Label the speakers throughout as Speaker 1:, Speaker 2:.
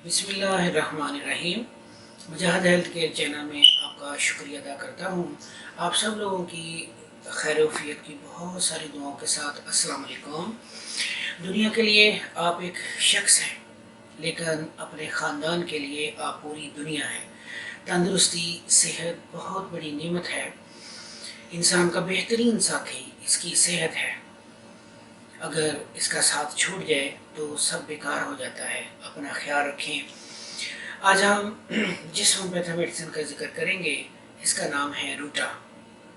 Speaker 1: بسم اللہ الرحمن الرحیم۔ مجاہد ہیلتھ کیئر چینل میں آپ کا شکریہ ادا کرتا ہوں۔ آپ سب لوگوں کی خیر وفیت کی بہت ساری دعاؤں کے ساتھ السلام علیکم۔ دنیا کے لیے آپ ایک شخص ہیں، لیکن اپنے خاندان کے لیے آپ پوری دنیا ہیں۔ تندرستی، صحت بہت بڑی نعمت ہے۔ انسان کا بہترین ساتھی اس کی صحت ہے۔ اگر اس کا ساتھ چھوٹ جائے تو سب بیکار ہو جاتا ہے۔ اپنا خیال رکھیں۔ آج ہم جس ہومیوپیتھی میڈیسن کا ذکر کریں گے اس کا نام ہے روٹا۔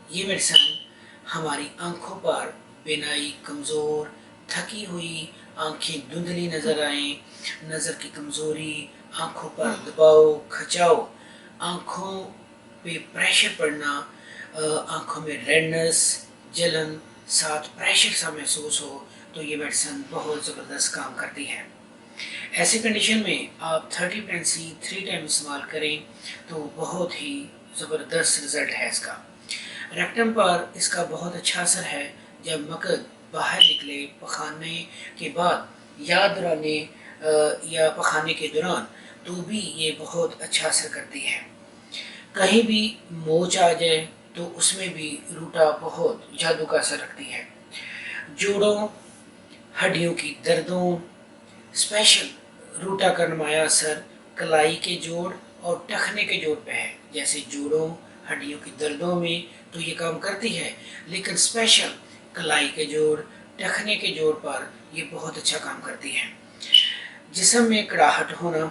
Speaker 1: یہ میڈیسن ہماری آنکھوں پر بینائی کمزور، تھکی ہوئی آنکھیں دھندلی نظر آئیں، نظر کی کمزوری، آنکھوں پر دباؤ، کھچاؤ، آنکھوں پہ پریشر پڑنا، آنکھوں میں ریڈنس، جلن، ساتھ پریشر سا محسوس ہو تو یہ میڈیسن بہت زبردست کام کرتی ہے۔ ایسی کنڈیشن میں آپ 30 پرنسی 3 ٹائم استعمال کریں تو بہت ہی زبردست رزلٹ ہے اس کا۔ ریکٹم پر اس کا بہت اچھا اثر ہے۔ جب مقد باہر نکلے پخانے کے بعد یا دوران یا پخانے کے دوران تو بھی یہ بہت اچھا اثر کرتی ہے۔ کہیں بھی موچ آ جائے تو اس میں بھی روٹا بہت جادو کا اثر رکھتی ہے۔ جوڑوں، ہڈیوں کی دردوں، اسپیشل روٹا کا نمایاں اثر کلائی کے جوڑ اور ٹخنے کے جوڑ پہ ہے۔ جیسے جوڑوں، ہڈیوں کی دردوں میں تو یہ کام کرتی ہے، لیکن اسپیشل کلائی کے جوڑ، ٹخنے کے جوڑ پر یہ بہت اچھا کام کرتی ہے۔ جسم میں کڑاہٹ ہونا،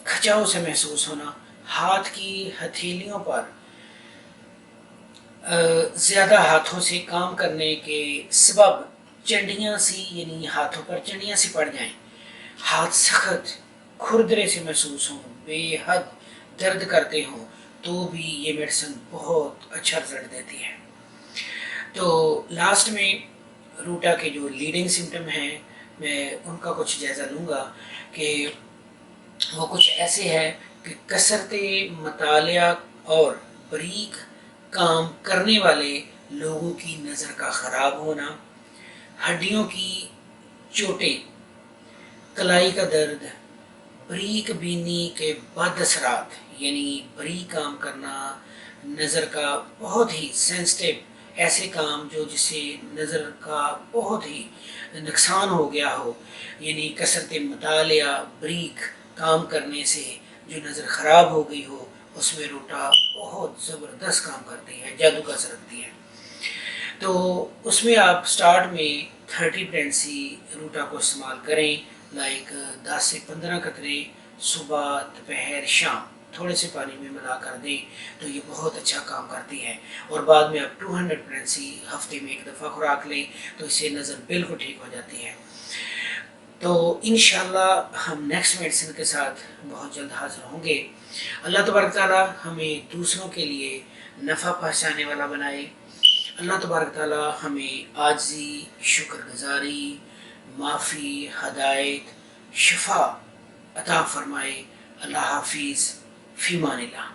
Speaker 1: کھچاؤ سے محسوس ہونا، ہاتھ کی ہتھیلیوں پر زیادہ ہاتھوں سے کام کرنے کے سبب چنڈیاں سی یعنی ہاتھوں پر چنڈیاں سی پڑ جائیں، ہاتھ سخت کھردرے سے محسوس ہوں، بے حد درد کرتے ہوں تو بھی یہ میڈیسن بہت اچھا رزلٹ دیتی ہے۔ تو لاسٹ میں روٹا کے جو لیڈنگ سمٹم ہیں میں ان کا کچھ جائزہ لوں گا کہ وہ کچھ ایسے ہیں کہ کثرت مطالعہ اور باریک کام کرنے والے لوگوں کی نظر کا خراب ہونا، ہڈیوں کی چوٹیں، کلائی کا درد، باریک بینی کے بد اثرات یعنی باریک کام کرنا، نظر کا بہت ہی سینسٹیو ایسے کام جو جس سے نظر کا بہت ہی نقصان ہو گیا ہو، یعنی کثرت مطالعہ باریک کام کرنے سے جو نظر خراب ہو گئی ہو، اس میں روٹا بہت زبردست کام کرتی ہے، جادو کا اثر رکھتی ہے۔ تو اس میں آپ سٹارٹ میں 30 پرنسی روٹا کو استعمال کریں، لائک 10 سے 15 قطرے صبح، دوپہر، شام تھوڑے سے پانی میں ملا کر دیں تو یہ بہت اچھا کام کرتی ہے۔ اور بعد میں آپ 200 پرنسی ہفتے میں ایک دفعہ خوراک لیں تو اس سے نظر بالکل ٹھیک ہو جاتی ہے۔ تو انشاءاللہ ہم نیکسٹ میڈیسن کے ساتھ بہت جلد حاضر ہوں گے۔ اللہ تبارک تعالیٰ ہمیں دوسروں کے لیے نفع پہنچانے والا بنائے۔ اللہ تبارک تعالیٰ ہمیں عاجزی، شکر گزاری، معافی، ہدایت، شفا عطا فرمائے۔ اللہ حافظ، فی امان اللہ۔